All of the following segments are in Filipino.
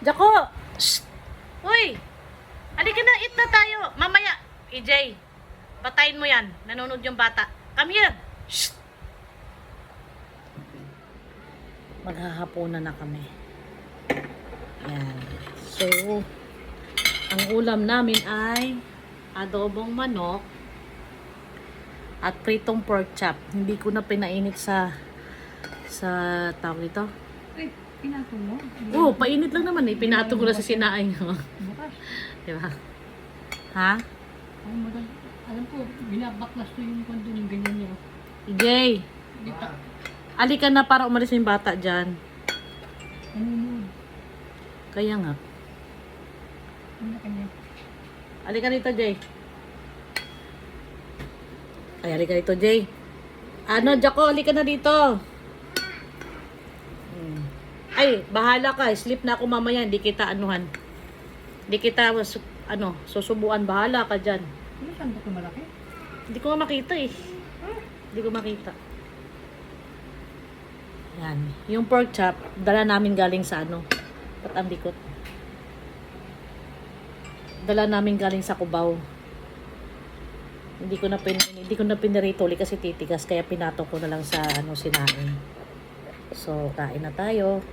Jako! Shh! Uy! Halika na, eat na tayo. Mamaya, EJ, batayin mo yan. Nanonood yung bata. Come here! Shh! Maghahapunan na kami. Yan. So, ang ulam namin ay adobong manok at pritong pork chop. Hindi ko na pinainit sa tawag dito. Ay, pinato mo? Oo, painit lang naman eh. Pinato ko na sa sinaing. Bukas. Diba? Ha? Alam ko, binabaklas to yung kondo ng ganyan niya. Jay, Dito. alika na para umalis yung bata dyan. Ano yun? Kaya nga. Ano na kanya? Alika dito, Jay. Ay, alika dito, Jay. Ano, Jacko, alika na dito. Ay, bahala ka. Sleep na ako mamaya. Hindi kita anuhan. Hindi kita, susubuan. Bahala ka dyan. Ano saan ba ito malaki? Hindi ko makita eh. Hindi ko makita. Yan. Yung pork chop, dala namin galing sa ba't ang likot? Dala namin galing sa Cubao. Hindi ko na pinirito ulit kasi titigas, kaya pinato ko na lang sa sinain. So, kain na tayo.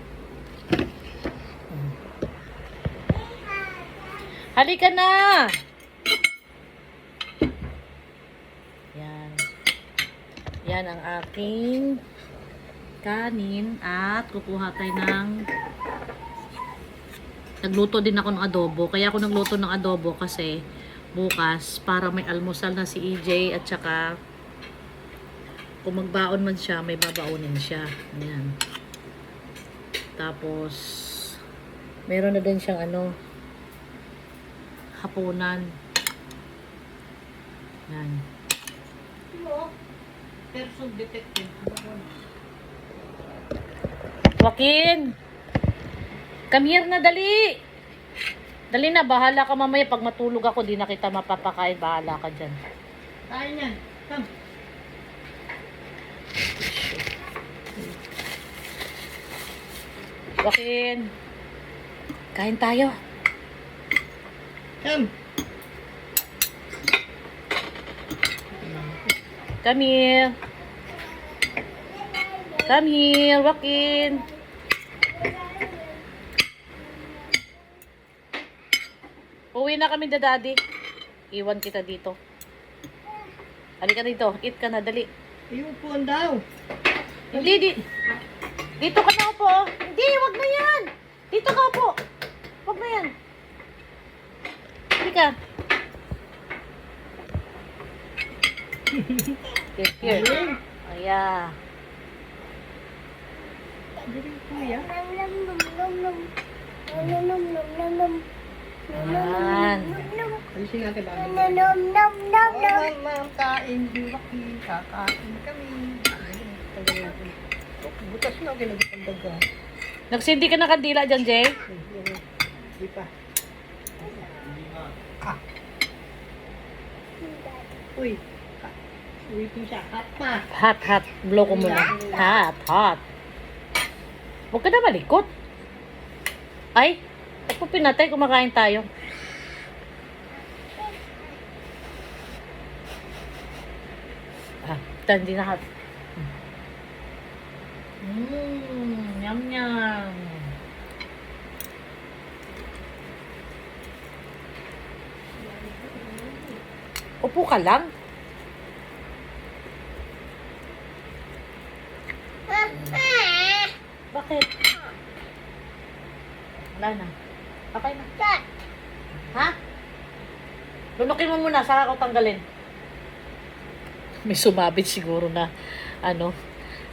Halika na! Yan. Yan ang aking kanin at kukuha tayo nagluto din ako ng adobo. Kaya ako nagluto ng adobo kasi bukas para may almusal na si EJ at saka kung magbaon man siya, may babaunin siya. Ayan. Tapos meron na din siyang hapunan. Yan. Person detective. Joaquin! Come here na, dali! Dali na, bahala ka mamaya. Pag matulog ako, di na kita mapapakain. Bahala ka dyan. Kain yan. Come. Joaquin! Kain tayo. Come. Come here. Come here, Joaquin. Uwi na kami, daddy. Iwan kita dito. Halika dito. Eat ka na, dali. Iupuan daw. Hindi. Dito ka na upo. Hindi, wag na yan. Dito ka upo. Wag na yan. Halika. Here. Ayan. Dili kuya. Ayan. Alisin natin ba? Ma'am, kain. Buwaki. Kakain kami. Tagal natin. Butas na. Ginagitang daga. Nagsindi ka ng kandila dyan, Jay? Di pa. Uy. Waiting siya. Hot pa. Hot. Blow ko muna. Hot. Huwag ka na malikot. Ay, ako pinatay, kumakain tayo. Hindi na hot. Yum. Upo ka lang. Bakit? Wala na. Okay na. Ha? Lunukin mo muna, saka ako tanggalin. May sumabit siguro na,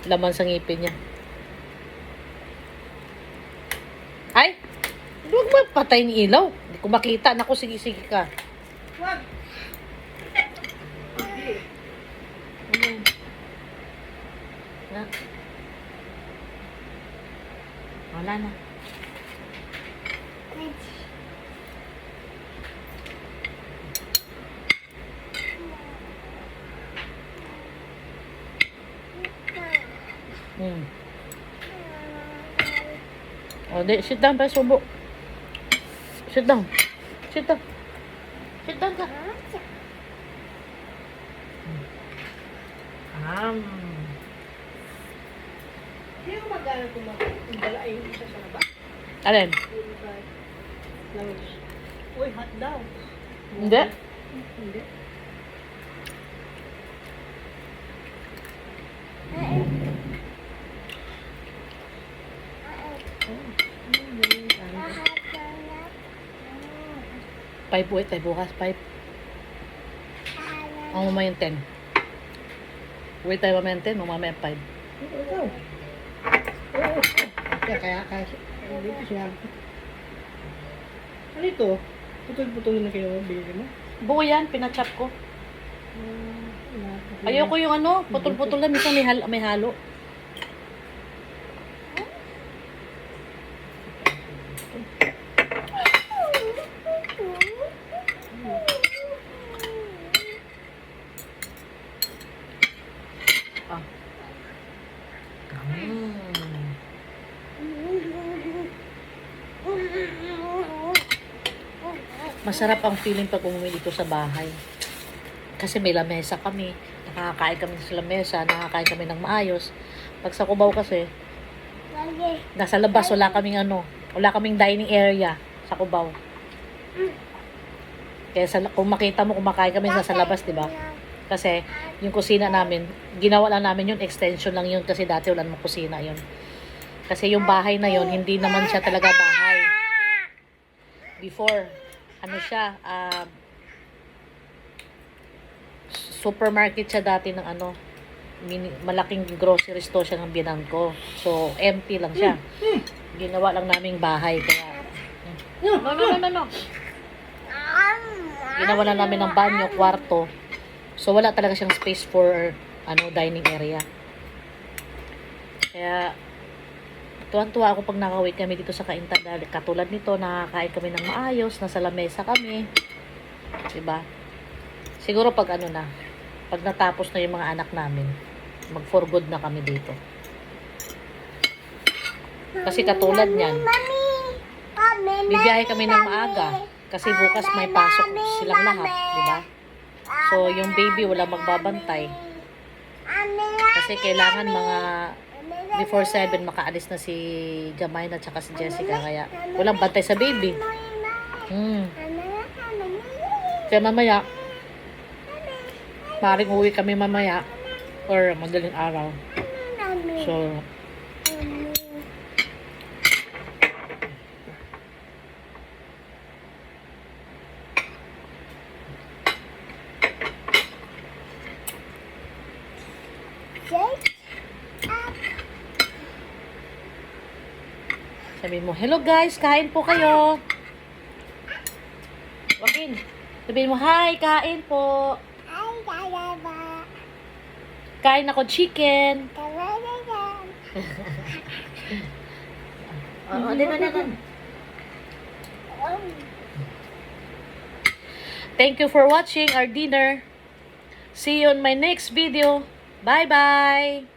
laman sa ngipin niya. Ay! Huwag mo patayin yung ilaw. Hindi ko makita. Naku, sige ka. Wag. Ayan. Na. Wala na. O, sit down pa, subo. Sit down. Sit down. Sit down ka. Hindi ko magana kumagalain siya sa labas. Alin? Langis. Uy, hot daw. Hindi. Hindi. Five ulit tayo bukas. 5. Ang mamaya yung 10. Uwi tayo mamaya yung 10. Mamaya yung 5. Ikaw. Oo. Kaya dito siya. Ano ito? Putol-putol na kayo binili mo? Buo yan. Pinachop ko. Ayoko yung ano. Putol-putol na. Minsan may halo. Ah. Masarap ang feeling pag umuwi dito sa bahay. Kasi may lamesa kami. Nakakain kami sa lamesa. Nakakain kami ng maayos. Pag sa Cubao kasi, nasa labas, wala kaming dining area sa Cubao. Kaya kung makita mo, kumakain kami nasa labas, di ba? Kasi yung kusina namin, ginawa lang namin yun, extension lang yun kasi dati wala namang kusina yun. Kasi yung bahay na yun, hindi naman siya talaga bahay. Before, ano siya, supermarket siya dati ng malaking grocery store siya ng binan ko. So, empty lang siya. Ginawa lang naming bahay. Kaya, no. Ginawa lang namin ng banyo, kwarto. So, wala talaga siyang space for, dining area. Kaya, tuwan-tuwa ako pag nakauwi kami dito sa Cainta. Katulad nito, nakakain kami ng maayos, nasa lamesa kami. Diba? Siguro pag pag natapos na yung mga anak namin, mag-for good na kami dito. Kasi katulad niyan, bibiyahe kami ng maaga. Kasi bukas may pasok silang lahat, diba? So, yung baby wala magbabantay. Kasi kailangan mga before 7 makaalis na si Jamay at saka si Jessica. Kaya walang bantay sa baby. Kaya mamaya, maring uwi kami mamaya or madaling araw. So, sabihin mo, hello guys, kain po kayo. Joaquin, sabihin mo, hi, kain po. Kain ako chicken. Thank you for watching our dinner. See you on my next video. Bye-bye.